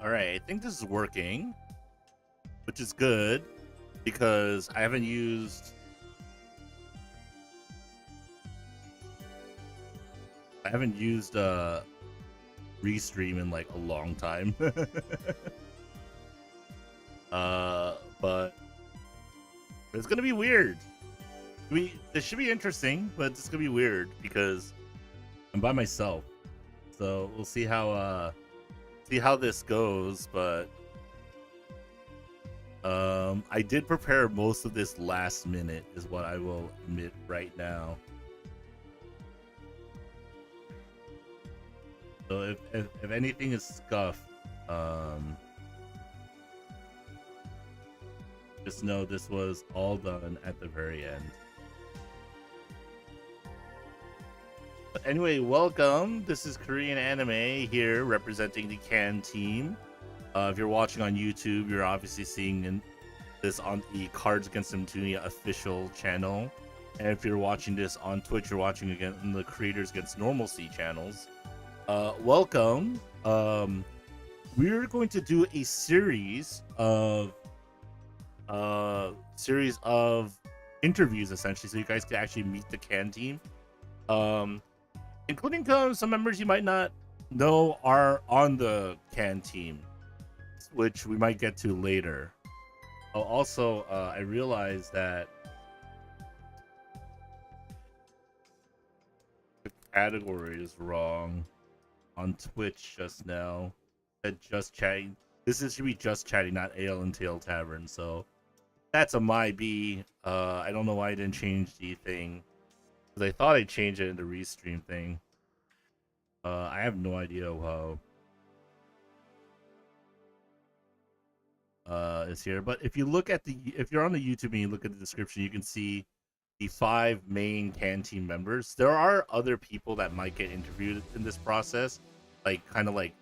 All right, I think this is working, which is good because I haven't used Restream in like a long time. But it's gonna be weird. This should be interesting, but it's gonna be weird because I'm by myself. So we'll see how this goes, but I did prepare most of this last minute, is what I will admit right now. So if anything is scuffed, just know this was all done at the very end. But anyway, welcome. This is Korean Anime here, representing the Can team. If you're watching on YouTube, you're obviously seeing this on the Cards Against Neptunia official channel. And if you're watching this on Twitch, you're watching again on the Creators Against Normalcy channels. Welcome. We're going to do a series of interviews, essentially, so you guys can actually meet the Can team. Including some members you might not know are on the Can team, which we might get to later. Also, I realized that the category is wrong on Twitch just now. Said just chatting. Should be just chatting, not Ale and Tail Tavern. So that's a my B. I don't know why I didn't change the thing, because I thought I changed it in the Restream thing. I have no idea how is here, but if you look at if you're on the YouTube and you look at the description, you can see the 5 main Can team members. There are other people that might get interviewed in this process, like kind of like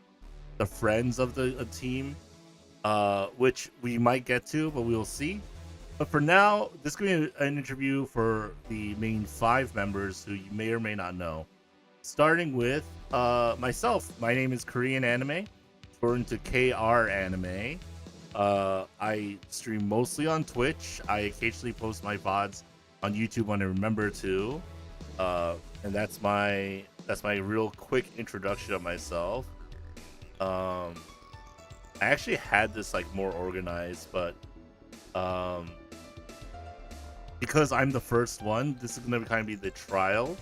the friends of the team, which we might get to, but we'll see. But for now, this is going to be an interview for the main 5 members who you may or may not know. Starting with myself. My name is Korean Anime, according to KRanime. I stream mostly on Twitch. I occasionally post my VODs on YouTube when I remember to. And that's my real quick introduction of myself. I actually had this like more organized, but because I'm the first one, this is gonna kind of be the trial.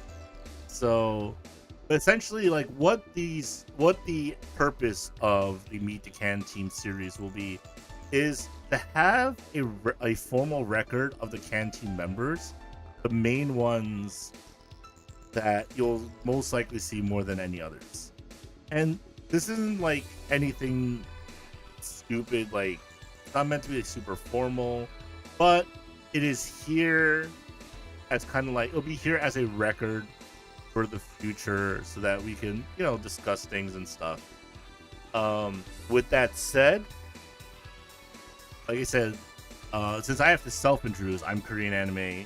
So essentially, like what the purpose of the Meet the Can team series will be is to have a formal record of the Can team members, the main ones that you'll most likely see more than any others. And this isn't like anything stupid, like it's not meant to be like super formal, but it is here as kind of like, it'll be here as a record for the future so that we can, discuss things and stuff. With that said, like I said, since I have to self-introduce, I'm Korean Anime,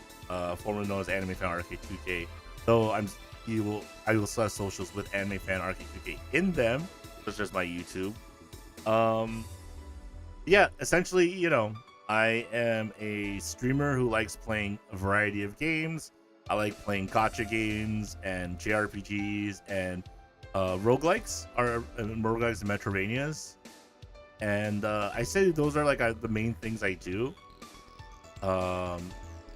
formerly known as animefanrk2k. So I will still have socials with animefanrk2k in them, such as my YouTube. Yeah, essentially, I am a streamer who likes playing a variety of games. I like playing gacha games and JRPGs and roguelikes and Metroidvanias. And I say those are like the main things I do.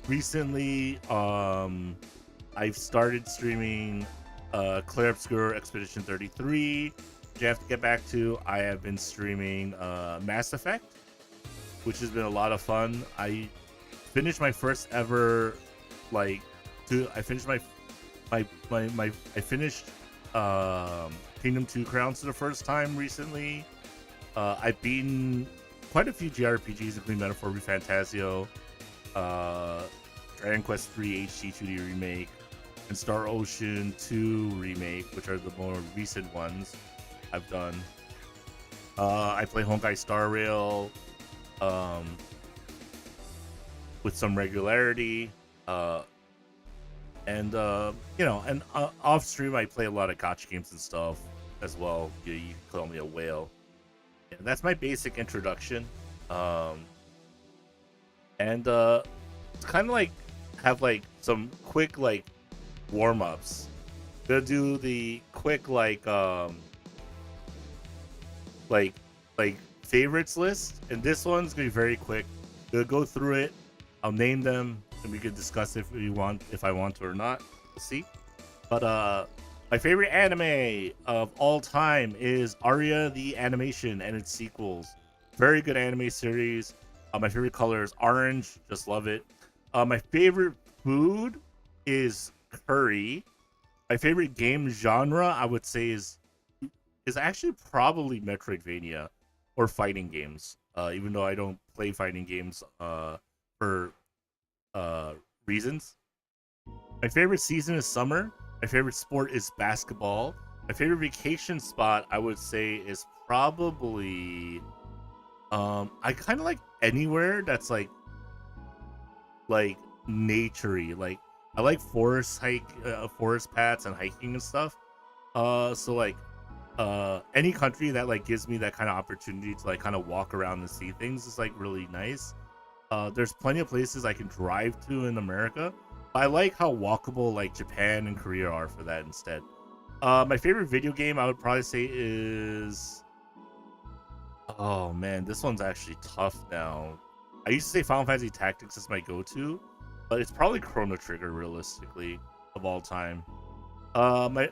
Recently, I've started streaming Clair Obscur Expedition 33, which I have to get back to. I have been streaming Mass Effect, which has been a lot of fun. I finished my first ever I finished Kingdom 2 Crowns for the first time recently. I've beaten quite a few JRPGs, including Metaphor Refantasio, Dragon Quest III HD 2D Remake, and Star Ocean 2 Remake, which are the more recent ones I've done. I play Honkai Star Rail with some regularity. And off stream I play a lot of gacha games and stuff as well. You can call me a whale. that's my basic introduction. Um, and it's kind of like have like some quick like warm ups. Gonna do the quick like like favorites list, and this one's gonna be very quick. Gonna go through it. I'll name them, and we can discuss if I want to or not. We'll see. But my favorite anime of all time is Aria the Animation and its sequels. Very good anime series. My favorite color is orange. Just love it. My favorite food is curry. My favorite game genre, I would say, is actually probably Metroidvania or fighting games. Even though I don't play fighting games for reasons. My favorite season is summer. My favorite sport is basketball. My favorite vacation spot, I would say, is probably I kind of like anywhere that's like naturey. Like I like forest paths and hiking and stuff. So like any country that like gives me that kind of opportunity to like kind of walk around and see things is like really nice. There's plenty of places I can drive to in America. I like how walkable like Japan and Korea are for that instead. My favorite video game I would probably say is, oh man, this one's actually tough now. I used to say Final Fantasy Tactics is my go-to, but it's probably Chrono Trigger realistically of all time. My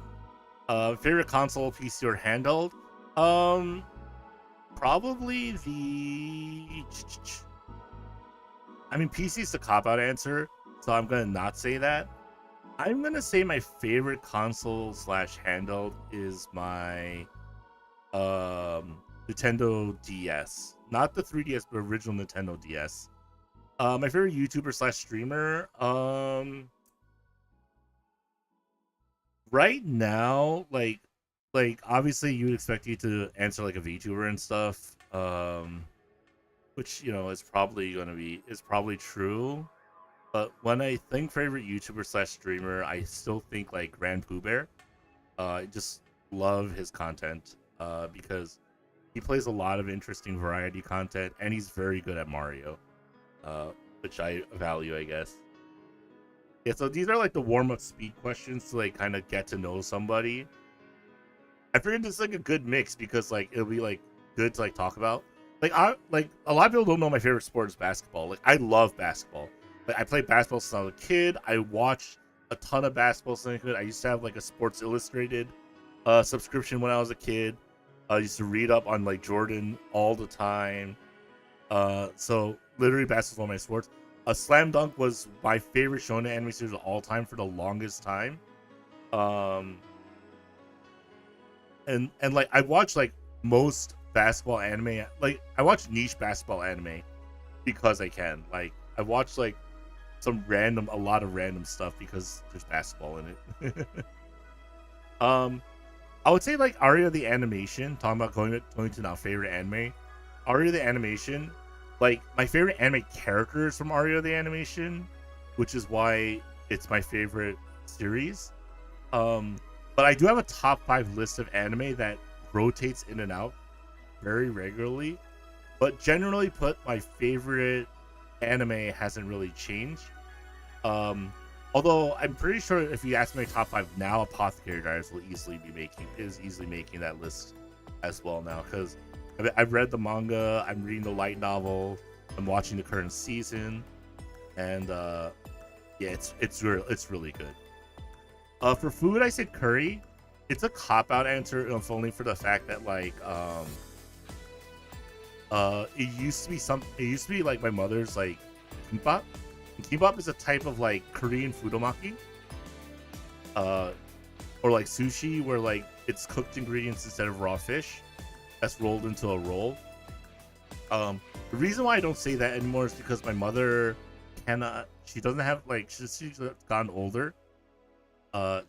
favorite console, PC or handheld, probably the. I mean, PC is the cop-out answer, so I'm gonna not say that. I'm gonna say my favorite console slash handheld is my Nintendo DS, not the 3DS, but original Nintendo DS. My favorite YouTuber slash streamer, right now, like obviously you would expect you to answer like a VTuber and stuff, which is probably true. But when I think favorite YouTuber slash streamer, I still think like Grand Pooh Bear. I just love his content because he plays a lot of interesting variety content, and he's very good at Mario, which I value, I guess. Yeah, so these are like the warm-up speed questions to like kind of get to know somebody. I figured this is like a good mix because like it'll be like good to like talk about. Like a lot of people don't know my favorite sport is basketball. Like I love basketball. Like I played basketball since I was a kid. I watched a ton of basketball since I was a kid. I used to have like a Sports Illustrated subscription when I was a kid. I used to read up on like Jordan all the time. So literally basketball my sports. Slam Dunk was my favorite shonen anime series of all time for the longest time. And like I watched like most basketball anime. Like I watch niche basketball anime because I can. Like I watch like a lot of random stuff because there's basketball in it. I would say like Aria the Animation, talking about going to now favorite anime. Aria the Animation, like my favorite anime characters from Aria the Animation, which is why it's my favorite series. But I do have a top 5 list of anime that rotates in and out very regularly. But generally put, my favorite anime hasn't really changed. Although I'm pretty sure if you ask me my top 5 now, Apothecary Diaries is easily making that list as well now, because I've read the manga, I'm reading the light novel, I'm watching the current season, and yeah, it's really good. For food, I said curry. It's a cop-out answer, if only for the fact that like it used to be like my mother's like kimbap. And kimbap is a type of like Korean fudomaki, or like sushi, where like it's cooked ingredients instead of raw fish that's rolled into a roll. The reason why I don't say that anymore is because my mother she doesn't have like she's gotten older.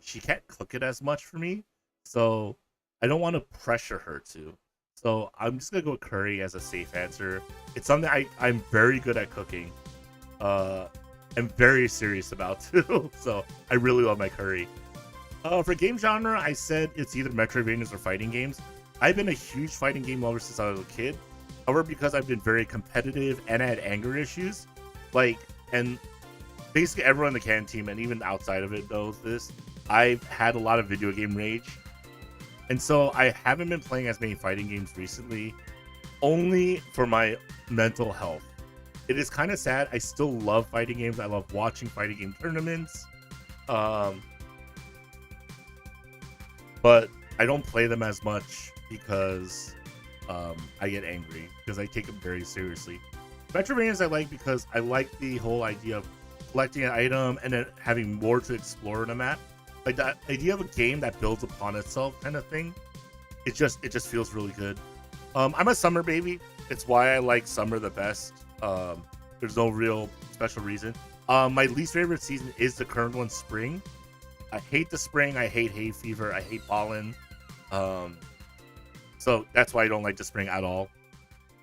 She can't cook it as much for me, so I don't want to pressure her to. So I'm just gonna go with curry as a safe answer. It's something I'm very good at cooking. I'm very serious about too. So I really love my curry. For game genre, I said it's either Metroidvanias or fighting games. I've been a huge fighting game lover since I was a kid. However, because I've been very competitive and I had anger issues, like, and basically everyone in the Can team and even outside of it knows this, I've had a lot of video game rage. And so I haven't been playing as many fighting games recently, only for my mental health. It is kind of sad. I still love fighting games. I love watching fighting game tournaments. But I don't play them as much because I get angry because I take them very seriously. Metroidvanias I like because I like the whole idea of collecting an item and then having more to explore in a map. Like that idea of a game that builds upon itself kind of thing. It just feels really good. I'm a summer baby. It's why I like summer the best. There's no real special reason. My least favorite season is the current one, spring. I hate the spring. I hate hay fever. I hate pollen. So that's why I don't like the spring at all.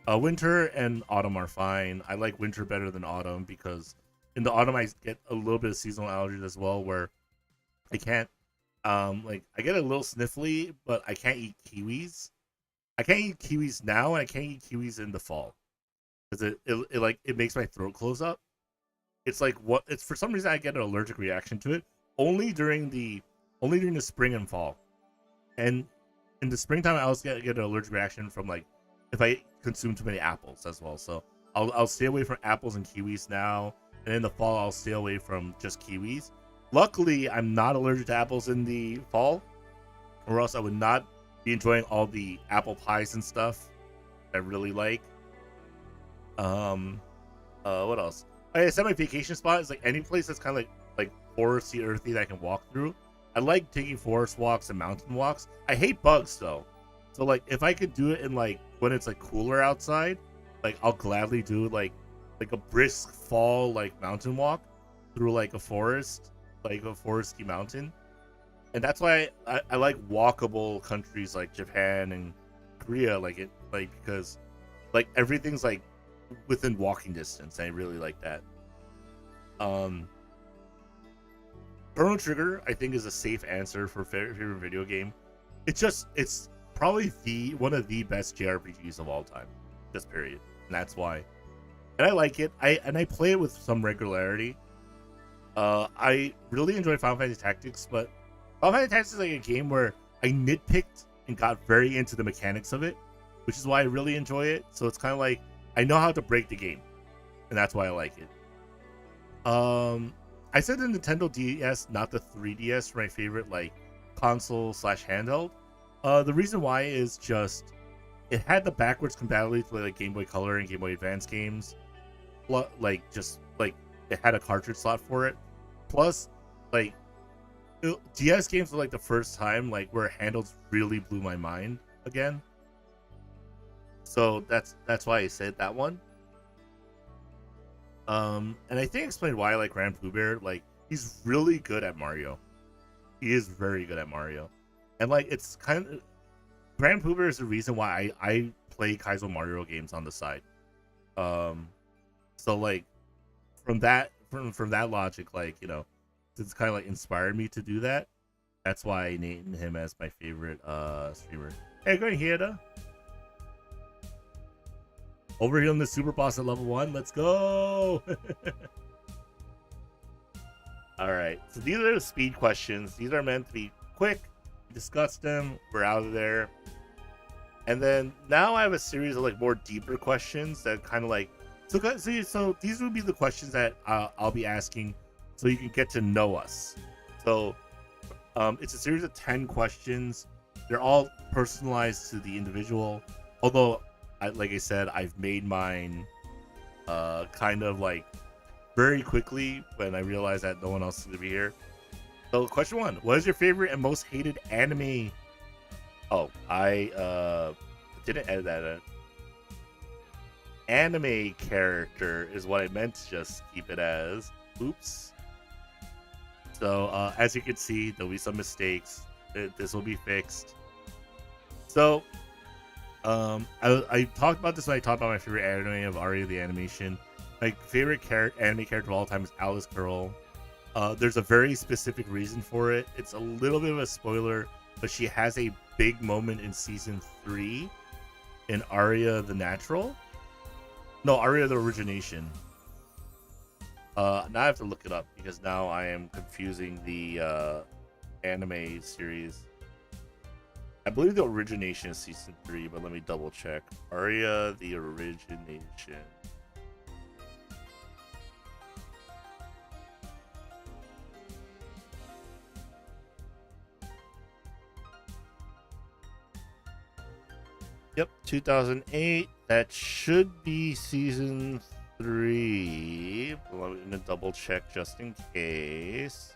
Winter and autumn are fine. I like winter better than autumn because in the autumn I get a little bit of seasonal allergies as well, where I can't like I get a little sniffly, but I can't eat kiwis. I can't eat kiwis now, and I can't eat kiwis in the fall because it makes my throat close up. It's like what it's for some reason I get an allergic reaction to it only during the spring and fall, and in the springtime I also get an allergic reaction from like if I consume too many apples as well. So I'll stay away from apples and kiwis now, and in the fall I'll stay away from just kiwis. Luckily, I'm not allergic to apples in the fall, or else I would not be enjoying all the apple pies and stuff I really like. What else? I said my vacation spot is like any place that's kind of like foresty, earthy that I can walk through. I like taking forest walks and mountain walks. I hate bugs though, so like if I could do it in like when it's like cooler outside, like I'll gladly do like a brisk fall like mountain walk through like a forest. Like a foresty mountain, and that's why I like walkable countries like Japan and Korea, because like everything's like within walking distance. I really like that. Chrono Trigger I think is a safe answer for favorite video game. It's probably one of the best JRPGs of all time, just period, and that's why. And I like it. I play it with some regularity. I really enjoy Final Fantasy Tactics, but Final Fantasy Tactics is like a game where I nitpicked and got very into the mechanics of it, which is why I really enjoy it. So it's kind of like I know how to break the game, and that's why I like it. I said the Nintendo DS, not the 3DS, for my favorite like console / handheld. The reason why is just it had the backwards compatibility to like Game Boy Color and Game Boy Advance games, it had a cartridge slot for it. Plus, like DS games were like the first time like where handhelds really blew my mind again. So that's why I said that one. And I think I explained why I like Grand Pooh Bear. Like he's really good at Mario. He is very good at Mario, and like it's kind of Grand Pooh Bear is the reason why I play Kaizo Mario games on the side. So like. From that logic, like, you know, it's kind of like inspired me to do that. That's why I named him as my favorite streamer. Hey, go ahead. Overhealing the super boss at level 1. Let's go. All right. So these are the speed questions. These are meant to be quick. We discussed them. We're out of there. And then now I have a series of like more deeper questions that kind of like. So these would be the questions that I'll be asking so you can get to know us. So it's a series of 10 questions. They're all personalized to the individual. Although, like I said, I've made mine kind of like very quickly when I realized that no one else is going to be here. So question 1, what is your favorite and most hated anime? Oh, I didn't edit that in. Anime character is what I meant to just keep it as. Oops. So as you can see, there'll be some mistakes. This will be fixed. So I talked about this when I talked about my favorite anime of Aria the Animation. My favorite anime character of all time is Alice Girl. There's a very specific reason for it. It's a little bit of a spoiler, but she has a big moment in season 3 in Aria the Natural. No, Aria the Origination. Now I have to look it up because now I am confusing the anime series. I believe the Origination is season 3, but let me double check. Aria the Origination. Yep, 2008. That should be season 3. But I'm gonna double check just in case.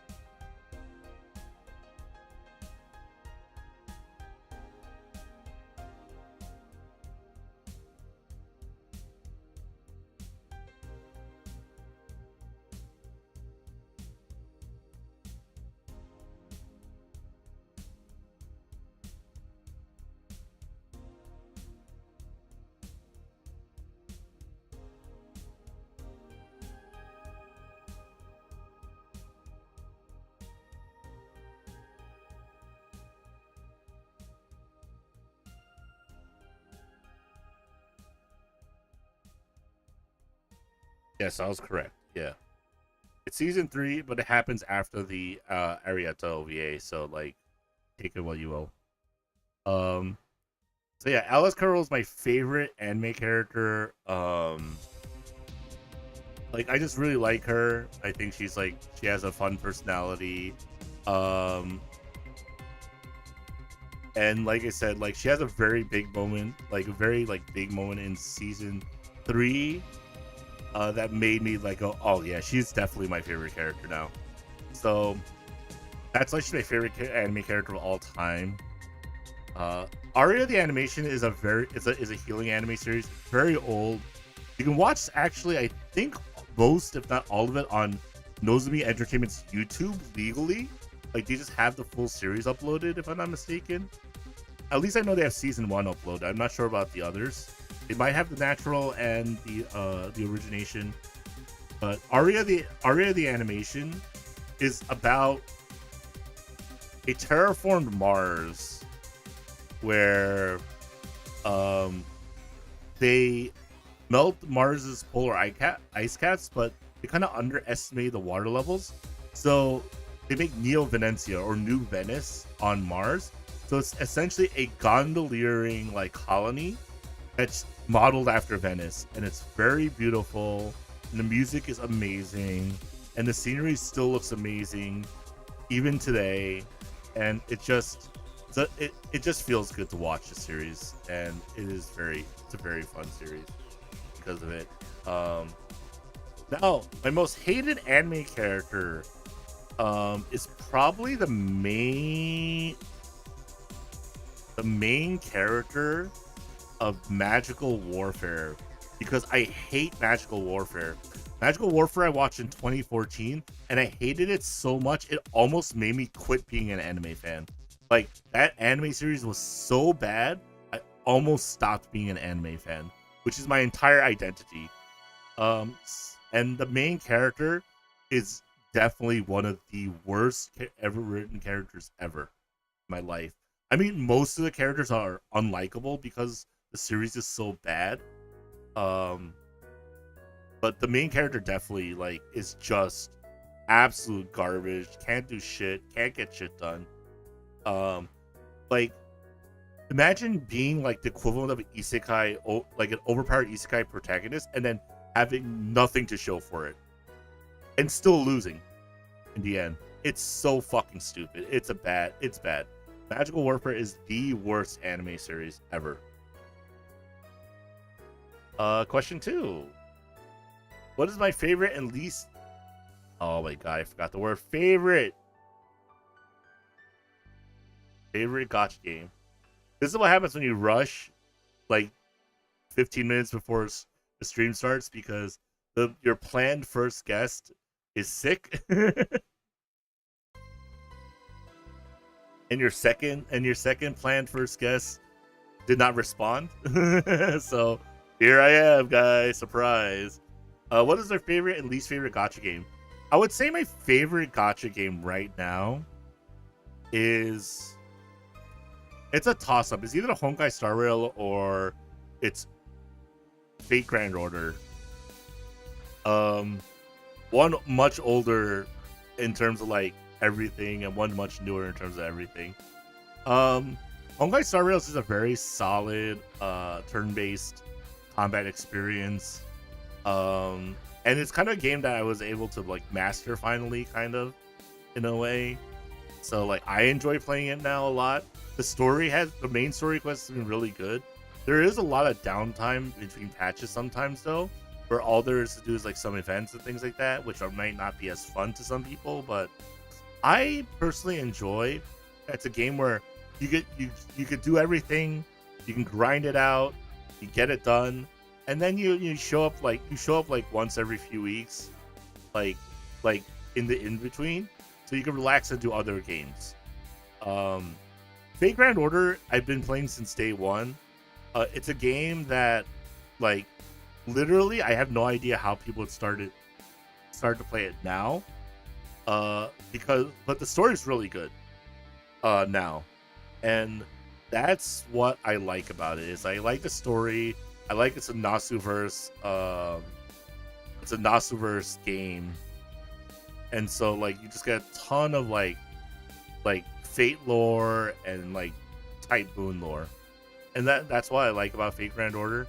Yes, I was correct. Yeah. It's season 3, but it happens after the Arietta OVA, so like take it what you will. So yeah, Alice Carroll is my favorite anime character. Like I just really like her. I think she's like she has a fun personality. Um and like I said, like she has a very big moment, like a very like big moment in season 3 that made me like go, oh yeah, she's definitely my favorite character now. So that's like she's my favorite anime character of all time. Aria the Animation is a healing anime series, very old. You can watch actually I think most if not all of it on Nozomi Entertainment's YouTube legally. Like they just have the full series uploaded if I'm not mistaken. At least I know they have season 1 uploaded. I'm not sure about the others. They might have the Natural and the Origination, but Aria the Animation is about a terraformed Mars where they melt Mars's polar ice caps, but they kind of underestimate the water levels. So they make Neo Venetia or New Venice on Mars. So it's essentially a gondoliering like colony that's modeled after Venice, and it's very beautiful. And the music is amazing, and the scenery still looks amazing even today. And it just feels good to watch the series, and it's a very fun series because of it. Now my most hated anime character is probably the main character of Magical Warfare, because I hate Magical Warfare. Magical Warfare I watched in 2014, and I hated it so much it almost made me quit being an anime fan. Like that anime series was so bad, I almost stopped being an anime fan, which is my entire identity. And the main character is definitely one of the worst ever written characters ever in my life. I mean, most of the characters are unlikable because the series is so bad. But the main character definitely like is just absolute garbage. Can't do shit. Can't get shit done. Like imagine being like the equivalent of an isekai, like an overpowered isekai protagonist, and then having nothing to show for it, and still losing in the end. It's so fucking stupid. It's bad. Magical Warfare is the worst anime series ever. Question 2. What is my favorite and least... Oh my god, I forgot the word favorite. Favorite gacha game. This is what happens when you rush like 15 minutes before the stream starts because your planned first guest is sick. and your second planned first guest did not respond. So here I am, guys. Surprise. What is their favorite and least favorite gacha game? I would say my favorite gacha game right now is it's a toss up. It's either Honkai Star Rail or it's Fate Grand Order. One much older in terms of like everything, and one much newer in terms of everything. Honkai Star Rails is a very solid turn-based combat experience. And it's kind of a game that I was able to like master finally, kind of, in a way. So like I enjoy playing it now a lot. The main story quest has been really good. There is a lot of downtime between patches sometimes though, where all there is to do is like some events and things like that, which might not be as fun to some people, but I personally enjoy. It's a game where you could do everything, you can grind it out, you get it done, and then you show up like once every few weeks, like in the in between, so you can relax and do other games. Fate Grand Order I've been playing since day one. It's a game that like literally I have no idea how people would start to play it now. But the story is really good now, and that's what I like about it. Is I like the story. I like it's a Nasuverse. It's a Nasuverse game, and so like you just get a ton of like Fate lore and like Type Boon lore, and that's what I like about Fate Grand Order.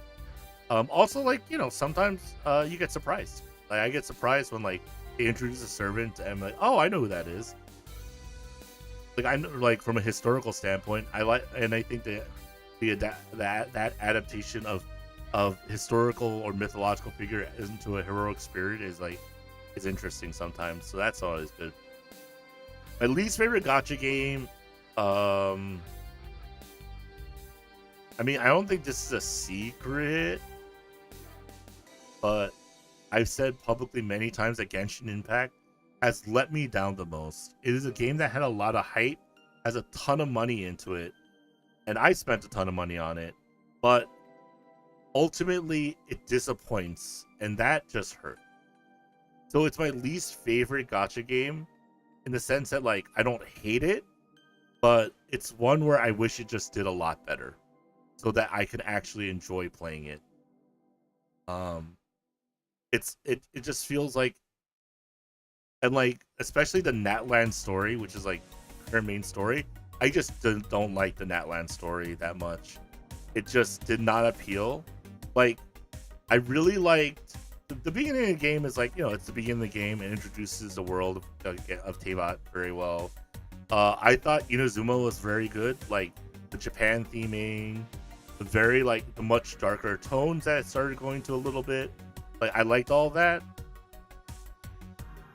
Also, like, you know, sometimes you get surprised. Like I get surprised when like they introduce a servant and I'm like, oh, I know who that is. Like I know, like from a historical standpoint, I think that adaptation of historical or mythological figure into a heroic spirit is interesting sometimes. So that's always good. My least favorite gacha game, I mean, I don't think this is a secret, but I've said publicly many times that Genshin Impact has let me down the most. It is a game that had a lot of hype, has a ton of money into it, and I spent a ton of money on it, but ultimately it disappoints, and that just hurt. So it's my least favorite gacha game in the sense that like I don't hate it, but it's one where I wish it just did a lot better so that I could actually enjoy playing it. It just feels like, and like especially the Natland story, which is like her main story, I just don't like the Natland story that much. It just did not appeal. Like I really liked the beginning of the game. Is like, you know, it's the beginning of the game and introduces the world of Teyvat very well. I thought Inazuma was very good, like the Japan theming, the much darker tones that it started going to a little bit. Like I liked all that.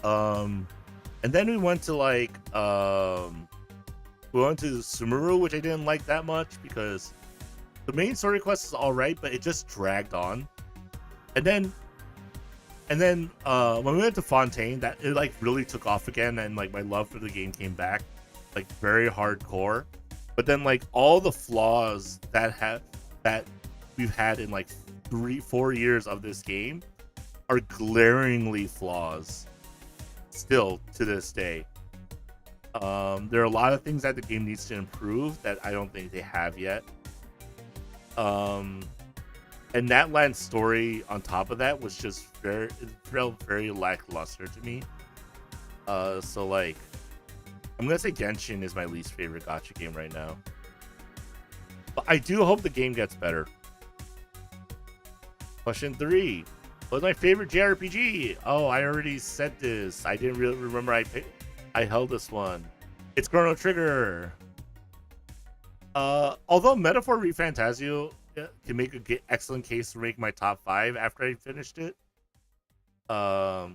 And then we went to Sumuru, which I didn't like that much because the main story quest is alright, but it just dragged on. And then when we went to Fontaine, that it like really took off again, and like my love for the game came back, like very hardcore. But then like all the flaws that we've had in like 3-4 years of this game are glaringly flaws still to this day. There are a lot of things that the game needs to improve that I don't think they have yet. And Natland's story on top of that was just it felt very lackluster to me. So like I'm gonna say Genshin is my least favorite gacha game right now. But I do hope the game gets better. Question 3. What's my favorite JRPG? Oh, I already said this. I didn't really remember I held this one. It's Chrono Trigger. Although Metaphor ReFantazio can make an excellent case to make my top 5 after I finished it. So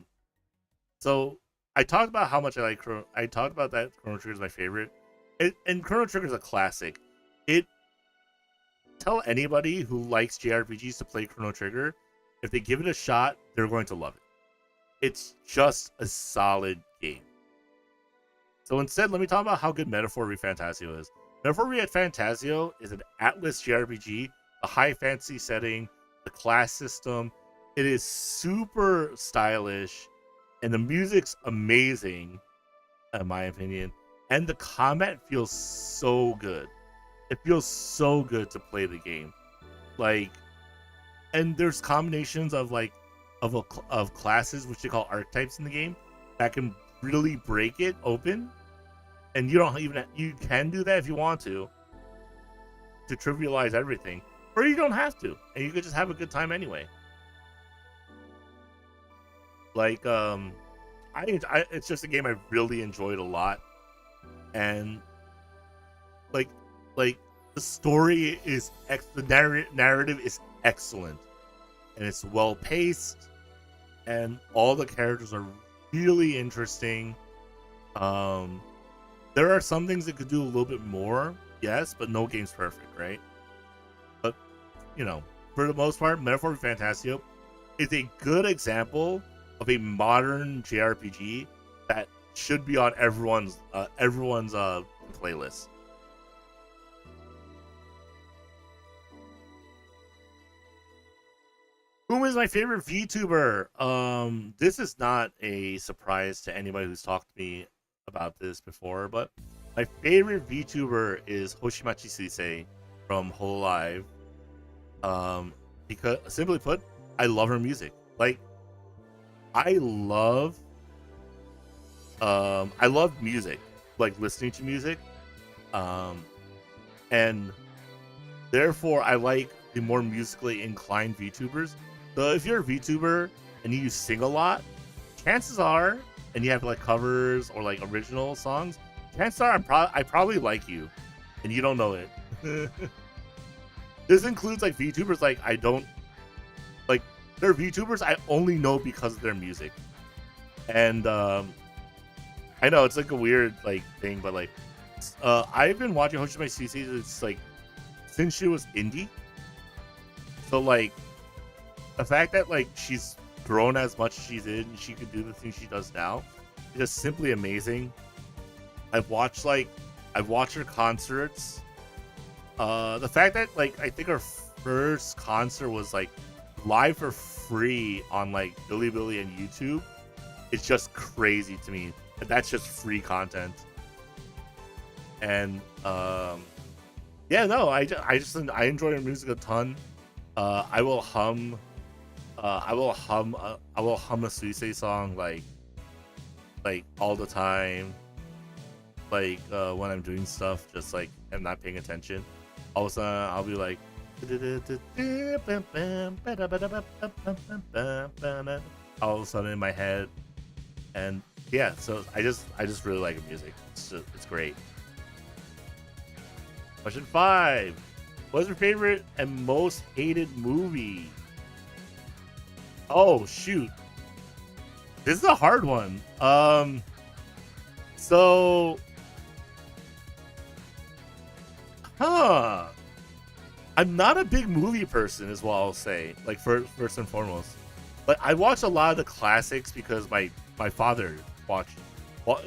I talked about how much I like I talked about that Chrono Trigger is my favorite. And Chrono Trigger is a classic. Tell anybody who likes JRPGs to play Chrono Trigger. If they give it a shot, they're going to love it. It's just a solid game. So instead, let me talk about how good Metaphor ReFantazio is. Metaphor ReFantazio is an Atlas JRPG, a high fantasy setting, the class system. It is super stylish, and the music's amazing, in my opinion. And the combat feels so good. It feels so good to play the game. Like, and there's combinations of like of classes which they call archetypes in the game that can really break it open, and you can do that if you want to trivialize everything, or you don't have to, and you could just have a good time anyway. Like, it's just a game I really enjoyed a lot, and like like the story is the narrative is excellent, and it's well paced, and all the characters are really interesting. There are some things that could do a little bit more, yes, but no game's perfect, right? But for the most part, Metaphor Fantasio is a good example of a modern JRPG that should be on everyone's playlist. Who is my favorite VTuber? This is not a surprise to anybody who's talked to me about this before, but my favorite VTuber is Hoshimachi Suisei from Hololive. Because simply put, I love her music. Like, I love music, like listening to music, and therefore I like the more musically inclined VTubers. So if you're a VTuber and you sing a lot, chances are, and you have like covers or like original songs, chances are I probably like you, and you don't know it. This includes like VTubers like I don't like. They're VTubers I only know because of their music, and I know it's like a weird like thing, but like I've been watching Hoshimachi Suisei since she was indie. So like the fact that like she's grown as much as she did and she could do the things she does now is just simply amazing. I've watched her concerts. The fact that like I think her first concert was like live for free on like Bilibili and YouTube, it's just crazy to me. That's just free content. And yeah, no, I enjoy her music a ton. I will hum a Suisei song like all the time. Like when I'm doing stuff, just like I'm not paying attention. All of a sudden, I'll be like, all of a sudden in my head, and yeah. So I just really like her music. It's great. Question 5. What's your favorite and most hated movie? Oh shoot, this is a hard one. So, I'm not a big movie person, is what I'll say. Like first and foremost, but I watch a lot of the classics because my father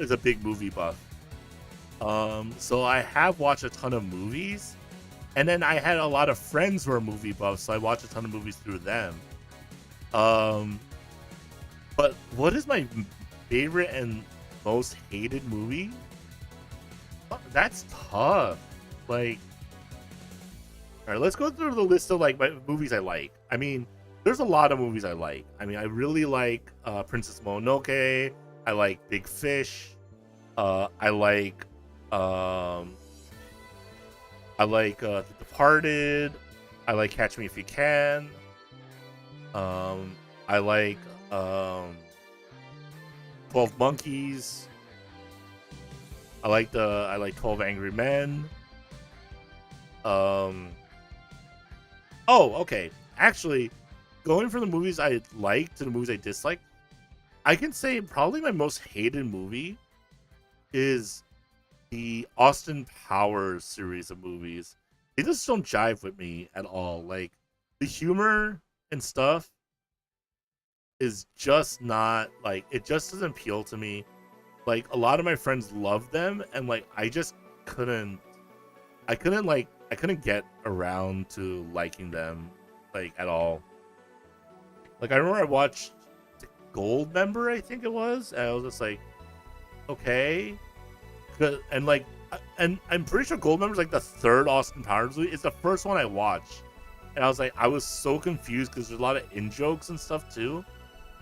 is a big movie buff. So I have watched a ton of movies, and then I had a lot of friends who are movie buffs, so I watched a ton of movies through them. But what is my favorite and most hated movie? That's tough. Like, all right, let's go through the list of like my movies I like. I mean, there's a lot of movies I like. I mean, I really like Princess Mononoke. I like Big Fish. I like The Departed. I like Catch Me If You Can. I like 12 Monkeys. I like 12 Angry Men. Oh, okay. Actually, going from the movies I like to the movies I dislike, I can say probably my most hated movie is the Austin Powers series of movies. They just don't jive with me at all. Like, the humor and stuff is just not, like, it just doesn't appeal to me. Like, a lot of my friends love them, and like I just couldn't get around to liking them, like, at all. Like, I remember I watched Gold Member, I think it was, and I was just like, okay. And like and I'm pretty sure Goldmember is like the third Austin Powers movie. It's the first one I watched, and I was like, I was so confused because there's a lot of in jokes and stuff too.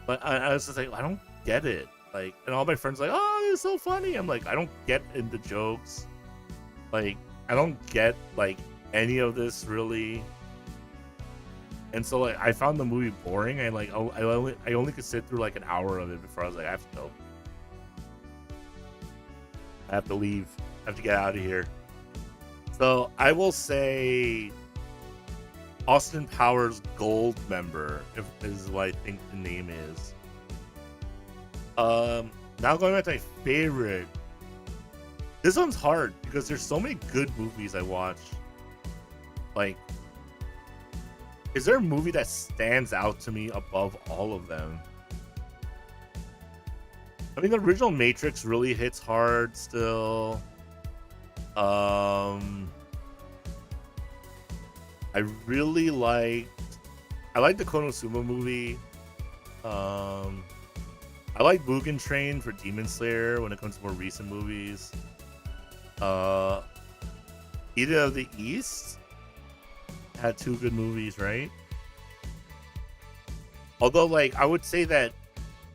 But I was just like, I don't get it. Like, and all my friends like, oh, it's so funny. I'm like, I don't get into jokes. Like, I don't get like any of this really. And so like, I found the movie boring. I only could sit through like an hour of it before I was like, I have to go. I have to leave. I have to get out of here. So I will say Austin Powers Gold Member is what I think the name is. Now going back to my favorite. This one's hard because there's so many good movies I watch. Like, is there a movie that stands out to me above all of them? I mean, the original Matrix really hits hard still. I really I like the Konosuba movie. I like Mugen Train for Demon Slayer when it comes to more recent movies. Eden of the East had 2 good movies, right? Although, like, I would say that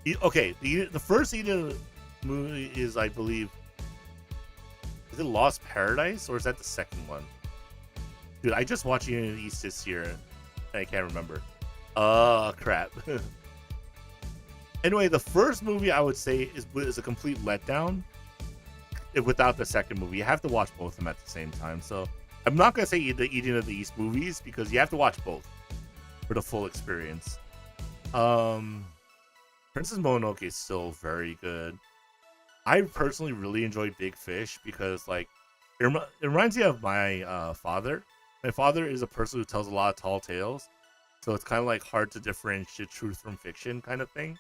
the first Eden movie is, I believe, is it Lost Paradise or is that the second one? Dude, I just watched Eden of the East this year and I can't remember. Crap. Anyway, the first movie I would say is a complete letdown without the second movie. You have to watch both of them at the same time. So I'm not going to say the Eden of the East movies because you have to watch both for the full experience. Princess Mononoke is still very good. I personally really enjoy Big Fish because, like, it reminds me of my father. My father is a person who tells a lot of tall tales, so it's kind of like hard to differentiate truth from fiction kind of thing.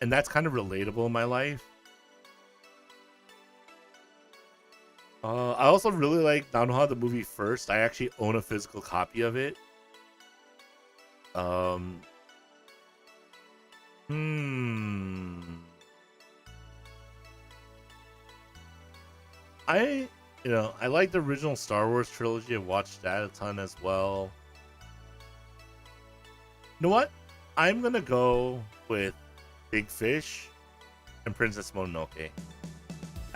And that's kind of relatable in my life. I also really like Nanoha the movie first. I actually own a physical copy of it. I like the original Star Wars trilogy. I've watched that a ton as well. You know what? I'm gonna go with Big Fish and Princess Mononoke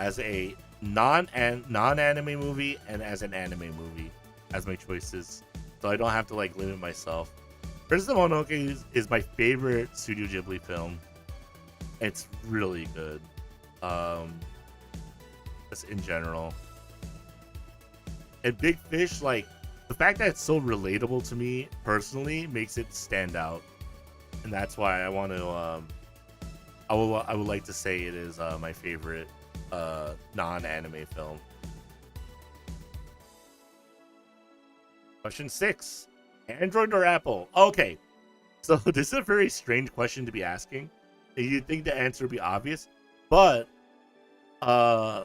as a non-anime movie and as an anime movie as my choices, so I don't have to like limit myself. Princess Mononoke is my favorite Studio Ghibli film. It's really good. Just in general. And Big Fish, like, the fact that it's so relatable to me personally makes it stand out, and that's why I want to. I would like to say it is my favorite non-anime film. Question 6: Android or Apple? Okay, so this is a very strange question to be asking. You'd think the answer would be obvious, but I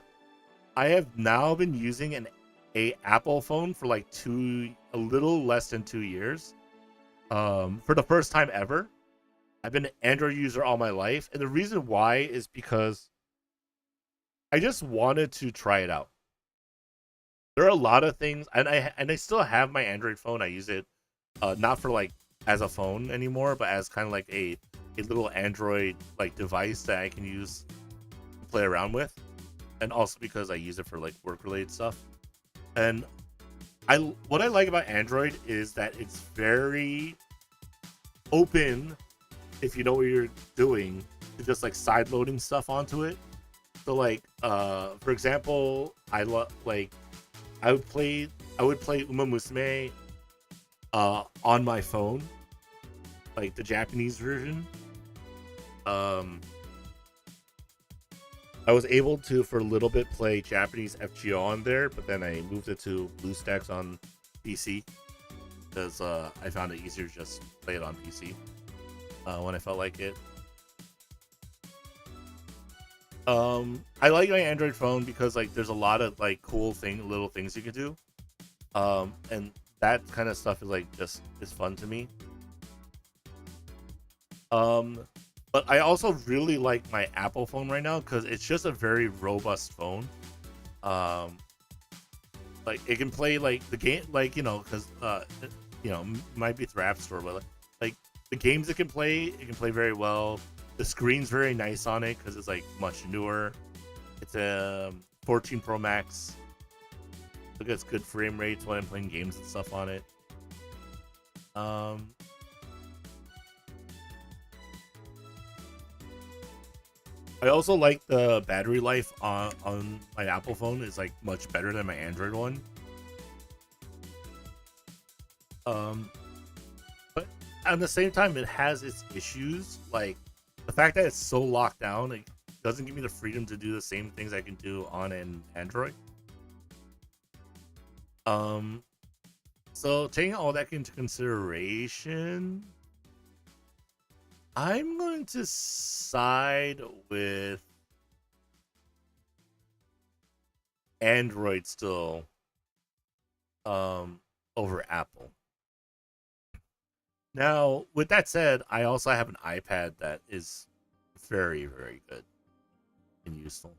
have now been using a Apple phone for like a little less than 2 years. For the first time ever. I've been an Android user all my life, and the reason why is because I just wanted to try it out. There are a lot of things, and I still have my Android phone. I use it not for like as a phone anymore, but as kind of like a little Android like device that I can use to play around with, and also because I use it for like work related stuff. And what I like about Android is that it's very open if you know what you're doing to just like side loading stuff onto it. So like for example, I would play Uma Musume on my phone, like the Japanese version. I was able to for a little bit play Japanese FGO on there, but then I moved it to BlueStacks on PC because I found it easier to just play it on PC when I felt like it. I like my Android phone because like there's a lot of like cool little things you can do, and that kind of stuff is like is fun to me. But I also really like my Apple phone right now because it's just a very robust phone. Like it can play like the game, like because might be through App Store, but like the games it can play very well. The screen's very nice on it because it's like much newer. It's a 14 Pro Max. It gets good frame rates when I'm playing games and stuff on it. I also like the battery life on my Apple phone is like much better than my Android one. But at the same time, it has its issues. Like the fact that it's so locked down, it doesn't give me the freedom to do the same things I can do on an Android. So taking all that into consideration, I'm going to side with Android still, over Apple. Now, with that said, I also have an iPad that is very, very good and useful.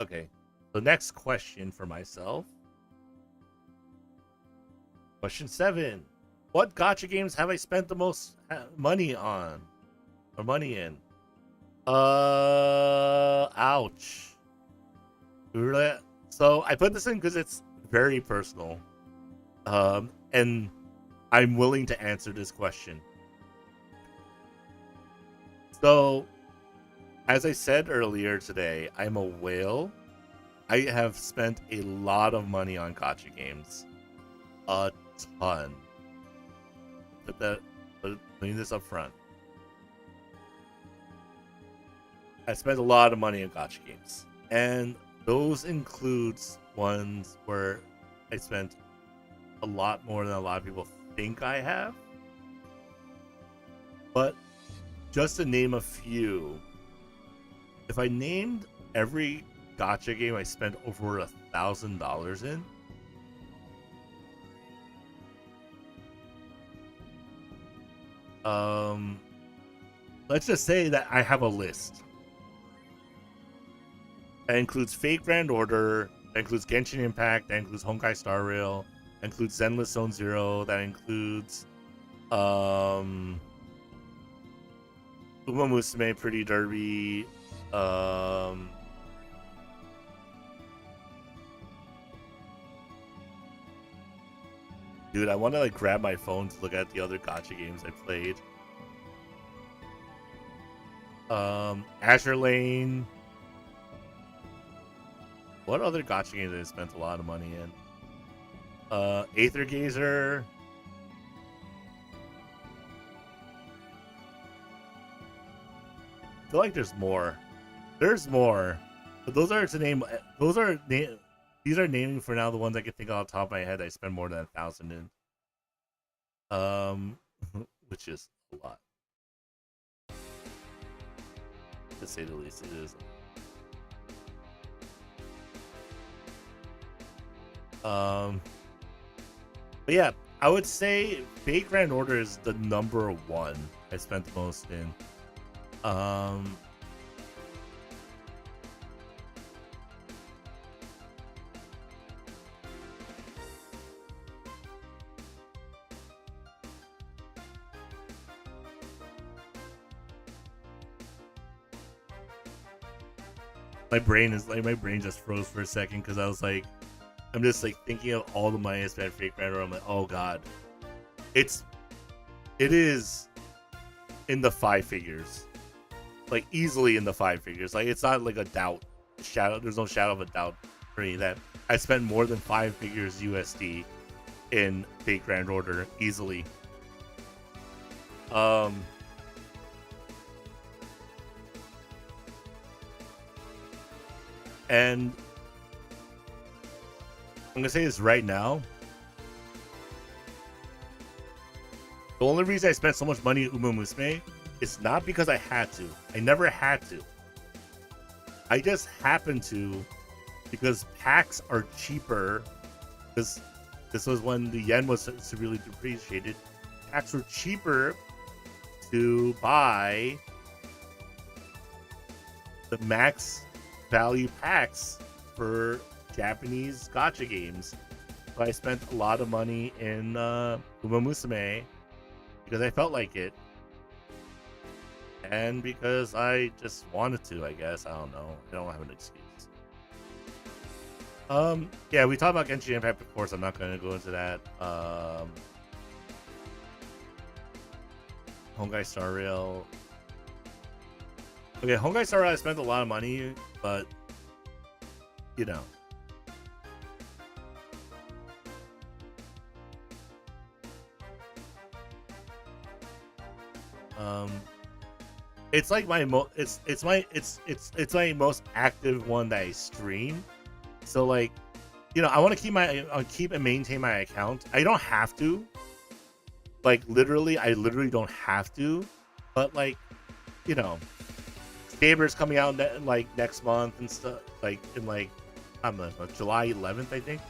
Okay, so next question for myself. Question 7. What gacha games have I spent the most money on? Or money in? Ouch. So I put this in because it's very personal. And I'm willing to answer this question. So, as I said earlier today, I'm a whale. I have spent a lot of money on gacha games. A ton. Putting this up front. I spent a lot of money on gacha games. And those includes ones where I spent a lot more than a lot of people think I have. But just to name a few, if I named every gacha game I spent over $1,000 in, let's just say that I have a list. That includes Fate Grand Order, that includes Genshin Impact, that includes Honkai Star Rail, that includes Zenless Zone Zero, that includes Uma Musume Pretty Derby, dude, I want to like grab my phone to look at the other gacha games I played. Azure Lane. What other gacha games did I spent a lot of money in? Aether Gazer. I feel like there's more. There's more, but those are to name. These are naming for now the ones I can think off the top of my head. I spend more than 1,000 in, which is a lot, to say the least. It is. But yeah, I would say Fate Grand Order is the number one I spent the most in. My brain just froze for a second because I was like, I'm just like thinking of all the money I spent for Fate Grand Order. I'm like, oh god, it is in the 5 figures, like easily in the 5 figures. Like it's not like a doubt, there's no shadow of a doubt for me that I spent more than 5 figures USD in Fate Grand Order easily. And I'm gonna say this right now. The only reason I spent so much money on Uma Musume is not because I had to. I never had to. I just happened to because packs are cheaper. Because this was when the yen was severely depreciated. Packs were cheaper to buy the max value packs for Japanese gacha games. So I spent a lot of money in Uma Musume because I felt like it. And because I just wanted to, I guess. I don't know. I don't have an excuse. Yeah, we talked about Genshin Impact before, so I'm not going to go into that. Hongai Star Rail. Okay, Hongai Star Rail, I spent a lot of money, but, you know. It's like my it's my most active one that I stream. So like, you know, I want to keep and maintain my account. I don't have to. Like I literally don't have to. But like, you know, Saber's coming out like next month and stuff. Like in like, I don't know, July 11th, I think.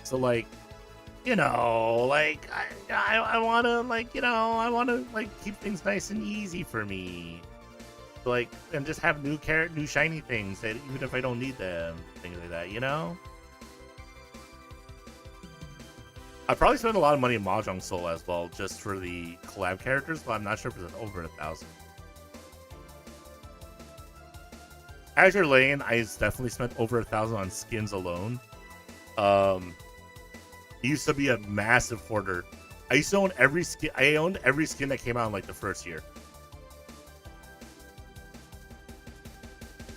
So like, you know, like I want to like, you know, I want to like keep things nice and easy for me. Like, and just have new shiny things that even if I don't need them, things like that, you know. I probably spent a lot of money in Mahjong Soul as well, just for the collab characters, but I'm not sure if it's over 1,000. Azure Lane, I definitely spent over 1,000 on skins alone. It used to be a massive hoarder. I used to own every skin. I owned every skin that came out in like the first year.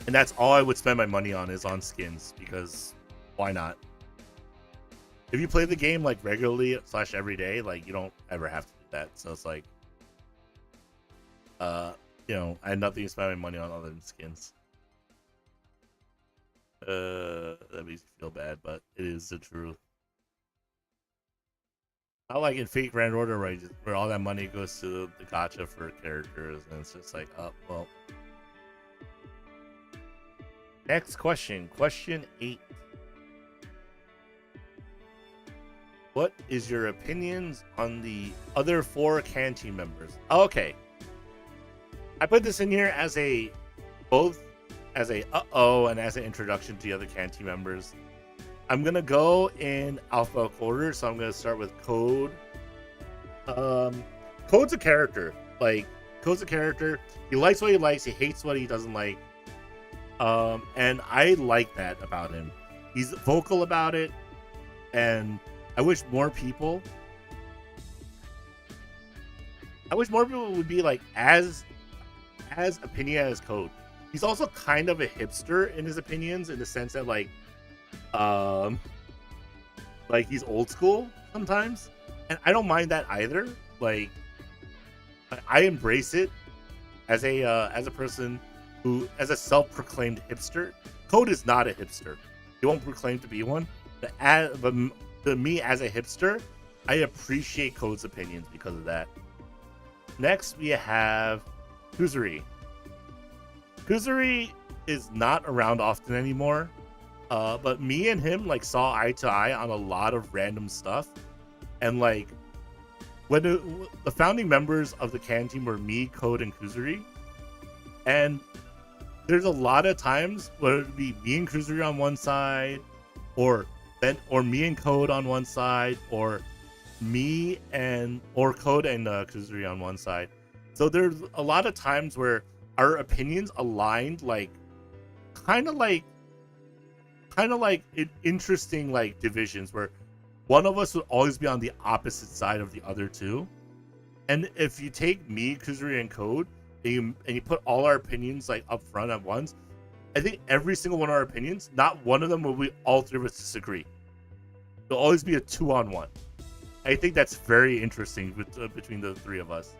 And that's all I would spend my money on is on skins, because why not? If you play the game like regularly / every day, like you don't ever have to do that. So it's like, you know, I had nothing to spend my money on other than skins. That makes me feel bad, but it is the truth. Not like in Fate Grand Order where all that money goes to the gacha for characters, and it's just like, oh well. Next question, question 8. What is your opinions on the other 4 CAN team members? Okay, I put this in here as a both as a and as an introduction to the other CAN team members. I'm gonna go in alphabetical order, so I'm gonna start with Code. Code's a character. Like, Code's a character. He likes what he likes. He hates what he doesn't like. And I like that about him. He's vocal about it, and I wish more people would be like as opinionated as Code. He's also kind of a hipster in his opinions, in the sense that like he's old school sometimes, and I don't mind that either. Like, I embrace it as a person who, as a self-proclaimed hipster. Code is not a hipster. He won't proclaim to be one. But to me, as a hipster, I appreciate Code's opinions because of that. Next, we have Kuzuri. Kuzuri is not around often anymore, but me and him like saw eye to eye on a lot of random stuff. And like, when the founding members of the CAN team were me, Code, and Kuzuri, and there's a lot of times where it'd be me and Kuzuri on one side, or me and Code on one side, or Code and Kuzuri on one side. So there's a lot of times where our opinions aligned, like kind of like in interesting like divisions, where one of us would always be on the opposite side of the other two. And if you take me, Kuzuri, and Code, and you put all our opinions like up front at once, I think every single one of our opinions, not one of them will be all three of us disagree. There'll always be a 2-on-1. I think that's very interesting between the three of us.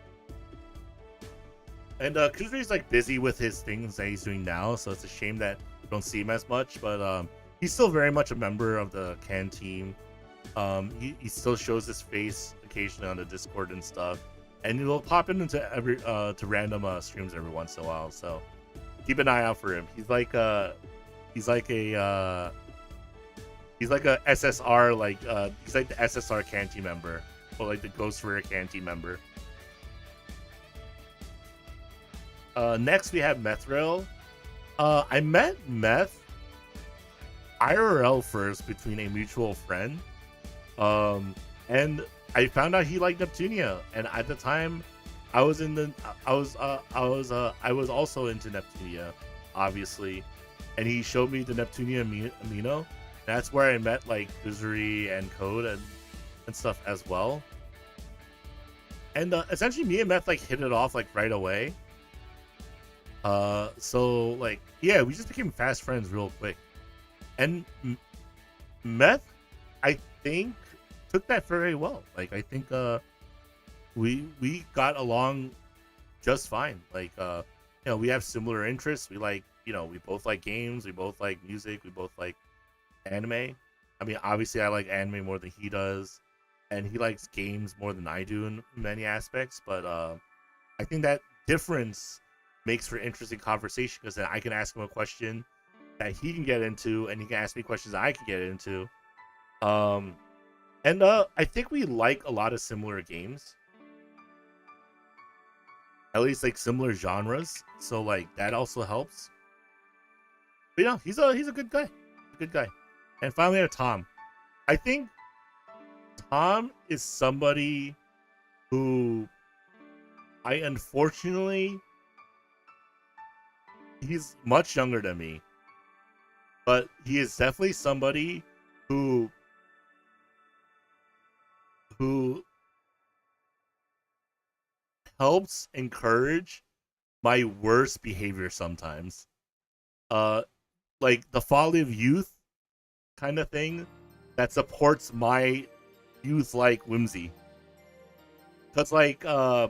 And Kuzuri's like busy with his things that he's doing now, so it's a shame that we don't see him as much. But he's still very much a member of the CAN team. He still shows his face occasionally on the Discord and stuff, and he'll pop into to random streams every once in a while. So keep an eye out for him. He's like a SSR, he's like the SSR CAN team member, or like the Ghost Rare CAN team member. Next we have Methrael. I met Meth IRL first between a mutual friend. And I found out he liked Neptunia, and at the time, I was in the I was also into Neptunia, obviously, and he showed me the Neptunia amino. That's where I met like Kuzuri and Code and stuff as well. And essentially, me and Meth like hit it off like right away. So like yeah, we just became fast friends real quick. And Meth, I think, took that very well. Like I think we got along just fine. Like you know, we have similar interests. We like, you know, we both like games, we both like music, we both like anime. I mean, obviously I like anime more than he does, and he likes games more than I do in many aspects, but I think that difference makes for interesting conversation, because then I can ask him a question that he can get into, and he can ask me questions I can get into. And I think we like a lot of similar games, at least like similar genres. So like that also helps. But yeah, he's a good guy, good guy. And finally, we have Tom. I think Tom is somebody who I unfortunately, he's much younger than me, but he is definitely somebody who helps encourage my worst behavior sometimes. Uh like the folly of youth kind of thing that supports my youth like whimsy. Cause like I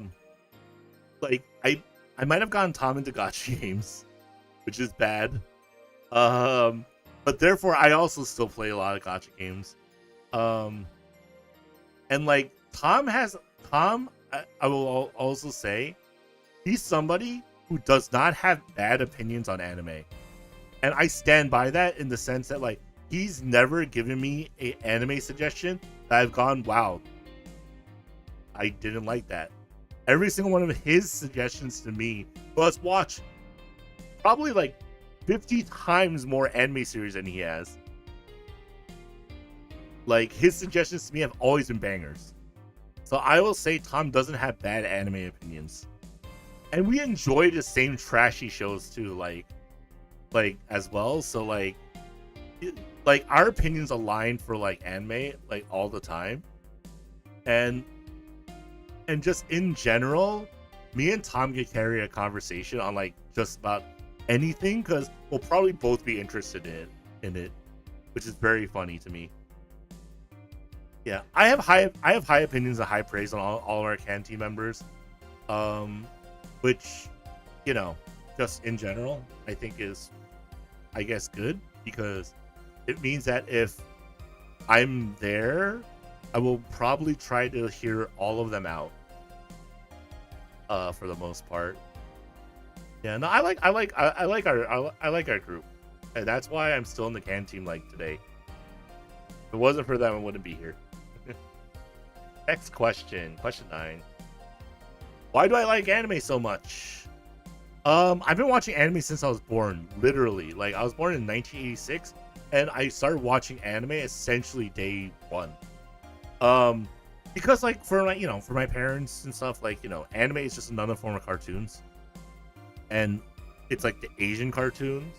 might have gotten Tom into gacha games, which is bad. But therefore I also still play a lot of gacha games. And like Tom, I will also say, he's somebody who does not have bad opinions on anime, and I stand by that in the sense that like he's never given me a anime suggestion that I've gone, wow, I didn't like that. Every single one of his suggestions to me was watch probably like 50 times more anime series than he has. Like his suggestions to me have always been bangers. So I will say Tom doesn't have bad anime opinions. And we enjoy the same trashy shows too, like as well. So like our opinions align for like anime like all the time. And just in general, me and Tom can carry a conversation on like just about anything, because we'll probably both be interested in it, which is very funny to me. Yeah, I have high opinions and high praise on all of our CAN team members, which, you know, just in general, I think is, I guess, good, because it means that if I'm there, I will probably try to hear all of them out, for the most part. Yeah, no, I like our group, and that's why I'm still in the CAN team like today. If it wasn't for them, I wouldn't be here. Next question 9. Why do I like anime so much? I've been watching anime since I was born, literally. Like, I was born in 1986, and I started watching anime essentially day one. Because like for my parents and stuff, like, you know, anime is just another form of cartoons, and it's like the Asian cartoons,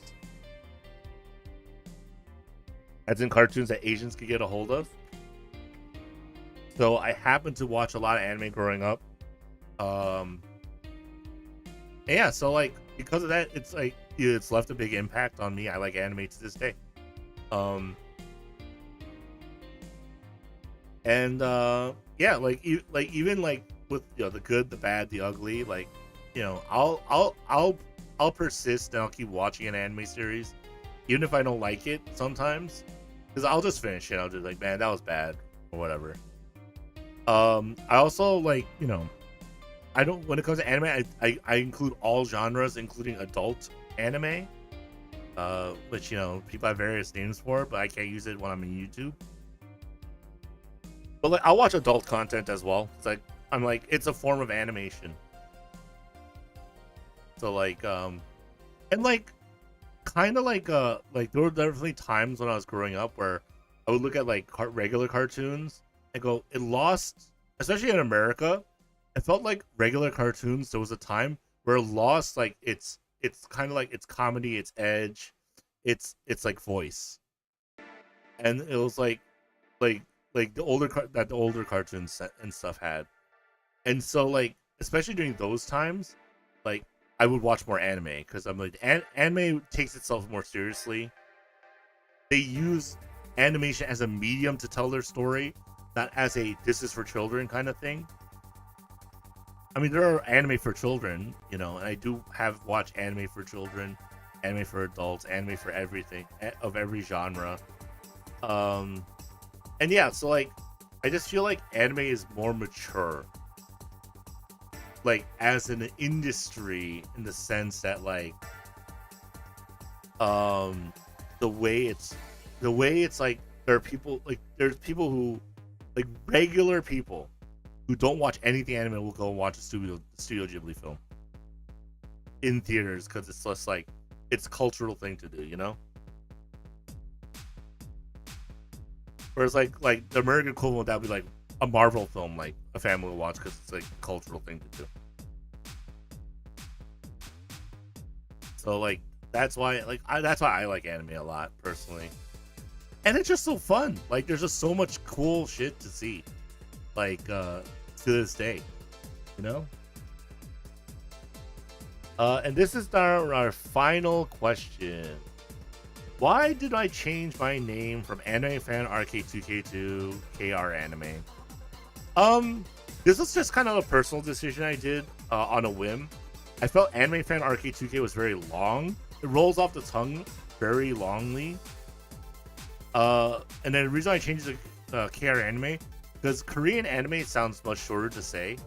as in cartoons that Asians could get a hold of. So I happened to watch a lot of anime growing up. Yeah, so like because of that, it's like it's left a big impact on me. I like anime to this day. And yeah, like even like with, you know, the good, the bad, the ugly, like, you know, I'll persist and I'll keep watching an anime series, even if I don't like it sometimes, because I'll just finish it. I'll just like, man, that was bad or whatever. I also like, you know, I don't, when it comes to anime, I include all genres, including adult anime, which, you know, people have various names for, but I can't use it when I'm in YouTube. But like, I'll watch adult content as well. It's like, I'm like, it's a form of animation. So like, and like, kind of like there were definitely times when I was growing up where I would look at like regular cartoons and go, it lost, especially in America. It felt like regular cartoons. There was a time where it lost like it's kind of like its comedy, its edge, it's like voice, and it was like like the older cartoons and stuff had. And so like especially during those times, like I would watch more anime because I'm like anime takes itself more seriously. They use animation as a medium to tell their story, not as a this is for children kind of thing. I mean, there are anime for children, you know, and I do have watched anime for children, anime for adults, anime for everything of every genre. Um, and yeah, so like, I just feel like anime is more mature, like as an industry, in the sense that like, um, the way it's like there are people like there's people who like regular people who don't watch anything anime will go and watch a Studio Ghibli film in theaters because it's just like it's a cultural thing to do, you know. Whereas like the American equivalent that would be like a Marvel film, like a family will watch because it's like a cultural thing to do. So like that's why that's why I like anime a lot personally, and it's just so fun. Like there's just so much cool shit to see, like to this day, you know. And this is our final question. Why did I change my name from animefanrk2k to KRanime? This was just kind of a personal decision I did on a whim. I felt animefanrk2k was very long. It rolls off the tongue very longly. And then the reason I changed it to KRanime because Korean anime sounds much shorter to say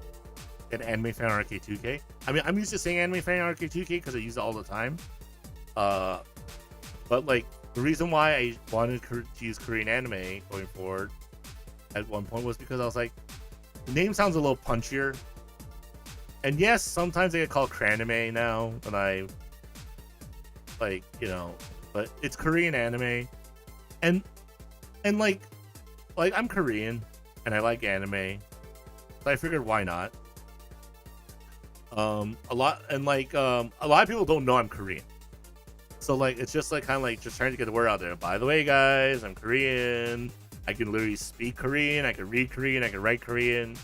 than animefanrk2k. I mean, I'm used to saying animefanrk2k because I use it all the time. But like the reason why I wanted to use Korean anime going forward at one point was because I was like, the name sounds a little punchier. And yes, sometimes I get called KRanime now when I like, you know, but it's Korean anime, and like I'm Korean and I like anime, so I figured why not. A lot of people don't know I'm Korean. So like it's just like kind of like just trying to get the word out there. By the way, guys, I'm Korean. I can literally speak Korean. I can read Korean. I can write Korean.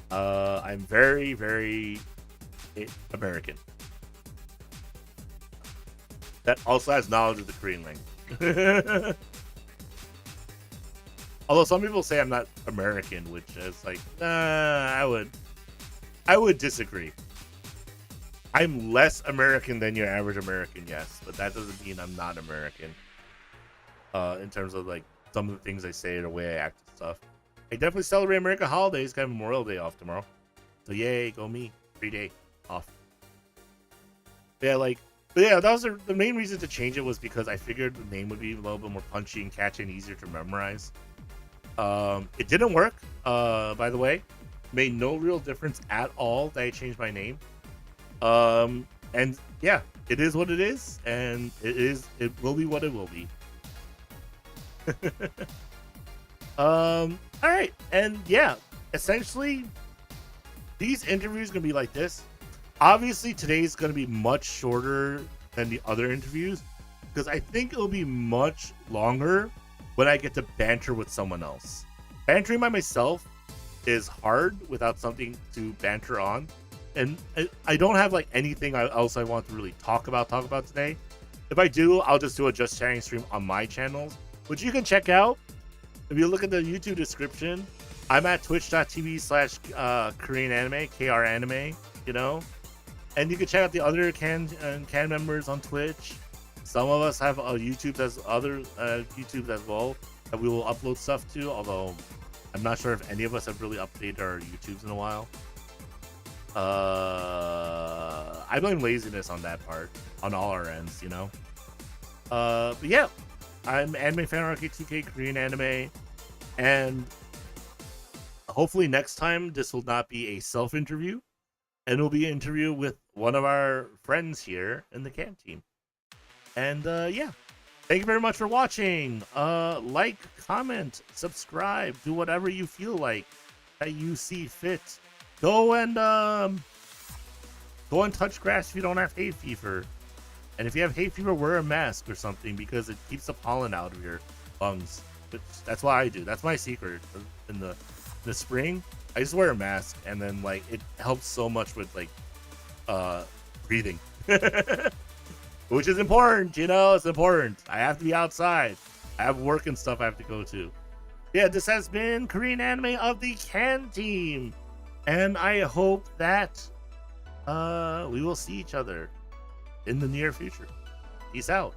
I'm very, very American. That also has knowledge of the Korean language. Although some people say I'm not American, which is like, I would disagree. I'm less American than your average American, yes, but that doesn't mean I'm not American. In terms of like some of the things I say or the way I act and stuff. I definitely celebrate American holidays. Got Memorial Day off tomorrow, so yay, go me! 3-day off. Yeah, but yeah, that was the main reason to change it was because I figured the name would be a little bit more punchy and catchy and easier to memorize. It didn't work. By the way, made no real difference at all that I changed my name. And yeah, it is what it is, and it will be what it will be. All right, and yeah, essentially, these interviews are gonna be like this. Obviously, today's gonna be much shorter than the other interviews because I think it'll be much longer when I get to banter with someone else. Bantering by myself is hard without something to banter on. And I don't have like anything else I want to really talk about today. If I do, I'll just do a Just Chatting stream on my channels, which you can check out. If you look at the YouTube description, I'm at twitch.tv/Korean anime, KRanime, you know. And you can check out the other can members on Twitch. Some of us have YouTube as other YouTube as well that we will upload stuff to, although I'm not sure if any of us have really updated our YouTubes in a while. I blame laziness on that part, on all our ends, you know. But yeah, I'm animefanrk2k, Korean anime, and hopefully next time this will not be a self-interview, and it'll be an interview with one of our friends here in the camp team. And yeah, thank you very much for watching. Like, comment, subscribe, do whatever you feel like that you see fit. Go and touch grass if you don't have hay fever. And if you have hay fever, wear a mask or something because it keeps the pollen out of your lungs. But that's what I do. That's my secret. In the spring, I just wear a mask, and then like it helps so much with like breathing, which is important. You know, it's important. I have to be outside. I have work and stuff I have to go to. Yeah, this has been Korean Anime of the Can Team, and I hope that we will see each other in the near future. Peace out.